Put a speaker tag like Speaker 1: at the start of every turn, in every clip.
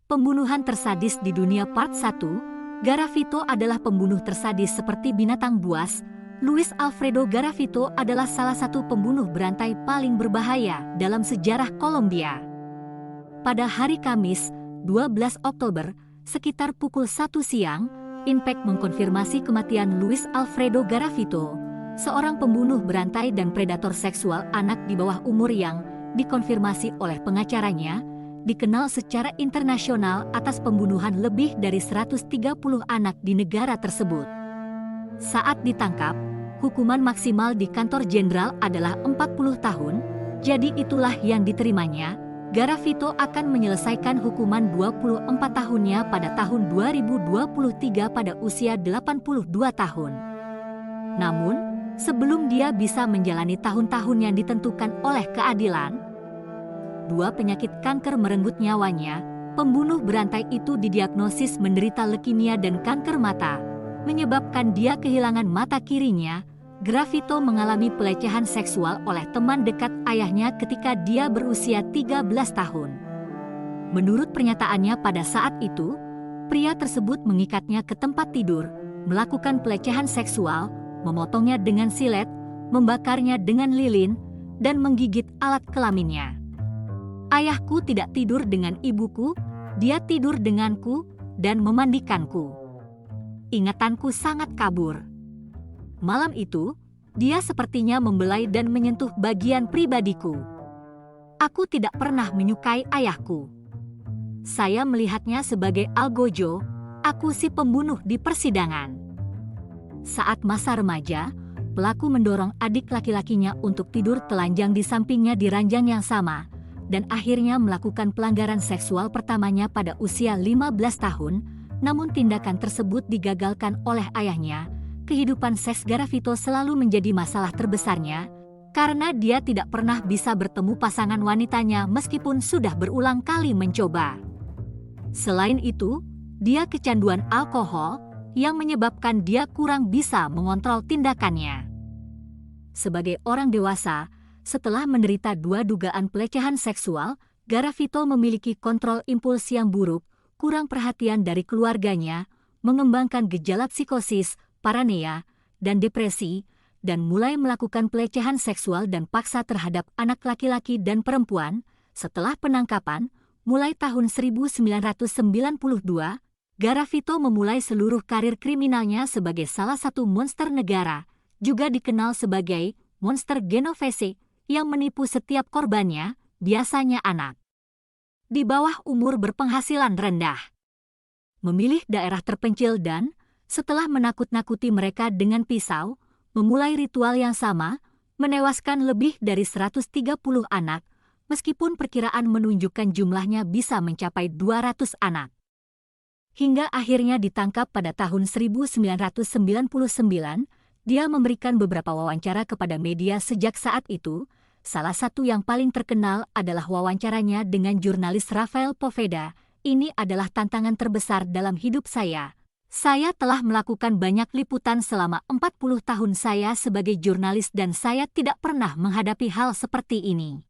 Speaker 1: Pembunuhan tersadis di dunia Part 1. Garavito adalah pembunuh tersadis seperti binatang buas. Luis Alfredo Garavito adalah salah satu pembunuh berantai paling berbahaya dalam sejarah Kolombia. Pada hari Kamis, 12 Oktober, sekitar pukul 1 siang, Impact mengkonfirmasi kematian Luis Alfredo Garavito, seorang pembunuh berantai dan predator seksual anak di bawah umur yang dikonfirmasi oleh pengacaranya, dikenal secara internasional atas pembunuhan lebih dari 130 anak di negara tersebut. Saat ditangkap, hukuman maksimal di kantor jenderal adalah 40 tahun, jadi itulah yang diterimanya. Garavito akan menyelesaikan hukuman 24 tahunnya pada tahun 2023 pada usia 82 tahun. Namun, sebelum dia bisa menjalani tahun-tahun yang ditentukan oleh keadilan, 2 penyakit kanker merenggut nyawanya. Pembunuh berantai itu didiagnosis menderita leukemia dan kanker mata, menyebabkan dia kehilangan mata kirinya. Garavito mengalami pelecehan seksual oleh teman dekat ayahnya ketika dia berusia 13 tahun. Menurut pernyataannya pada saat itu, pria tersebut mengikatnya ke tempat tidur, melakukan pelecehan seksual, memotongnya dengan silet, membakarnya dengan lilin, dan menggigit alat kelaminnya. Ayahku tidak tidur dengan ibuku, dia tidur denganku dan memandikanku. Ingatanku sangat kabur. Malam itu, dia sepertinya membelai dan menyentuh bagian pribadiku. Aku tidak pernah menyukai ayahku. Saya melihatnya sebagai algojo, aku si pembunuh di persidangan. Saat masa remaja, pelaku mendorong adik laki-lakinya untuk tidur telanjang di sampingnya di ranjang yang sama, dan akhirnya melakukan pelanggaran seksual pertamanya pada usia 15 tahun, namun tindakan tersebut digagalkan oleh ayahnya. Kehidupan seks Garavito selalu menjadi masalah terbesarnya, karena dia tidak pernah bisa bertemu pasangan wanitanya meskipun sudah berulang kali mencoba. Selain itu, dia kecanduan alkohol, yang menyebabkan dia kurang bisa mengontrol tindakannya. Sebagai orang dewasa, setelah menderita 2 dugaan pelecehan seksual, Garavito memiliki kontrol impuls yang buruk, kurang perhatian dari keluarganya, mengembangkan gejala psikosis, paranoia, dan depresi, dan mulai melakukan pelecehan seksual dan paksa terhadap anak laki-laki dan perempuan. Setelah penangkapan, mulai tahun 1992, Garavito memulai seluruh karir kriminalnya sebagai salah satu monster negara, juga dikenal sebagai monster Genovese, yang menipu setiap korbannya, biasanya anak di bawah umur berpenghasilan rendah. Memilih daerah terpencil dan, setelah menakut-nakuti mereka dengan pisau, memulai ritual yang sama, menewaskan lebih dari 130 anak, meskipun perkiraan menunjukkan jumlahnya bisa mencapai 200 anak. Hingga akhirnya ditangkap pada tahun 1999, dia memberikan beberapa wawancara kepada media sejak saat itu. Salah satu yang paling terkenal adalah wawancaranya dengan jurnalis Rafael Poveda. Ini adalah tantangan terbesar dalam hidup saya. Saya telah melakukan banyak liputan selama 40 tahun saya sebagai jurnalis dan saya tidak pernah menghadapi hal seperti ini.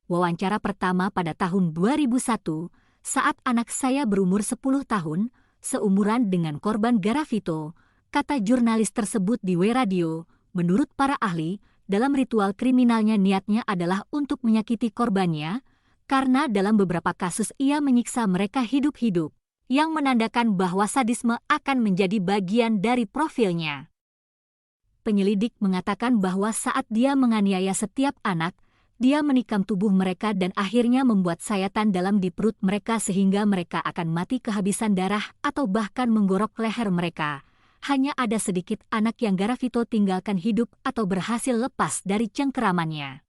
Speaker 1: Wawancara pertama pada tahun 2001, saat anak saya berumur 10 tahun, seumuran dengan korban Garavito, kata jurnalis tersebut di W Radio. Menurut para ahli, dalam ritual kriminalnya niatnya adalah untuk menyakiti korbannya, karena dalam beberapa kasus ia menyiksa mereka hidup-hidup, yang menandakan bahwa sadisme akan menjadi bagian dari profilnya. Penyelidik mengatakan bahwa saat dia menganiaya setiap anak, dia menikam tubuh mereka dan akhirnya membuat sayatan dalam di perut mereka sehingga mereka akan mati kehabisan darah atau bahkan menggorok leher mereka. Hanya ada sedikit anak yang Garavito tinggalkan hidup atau berhasil lepas dari cengkeramannya.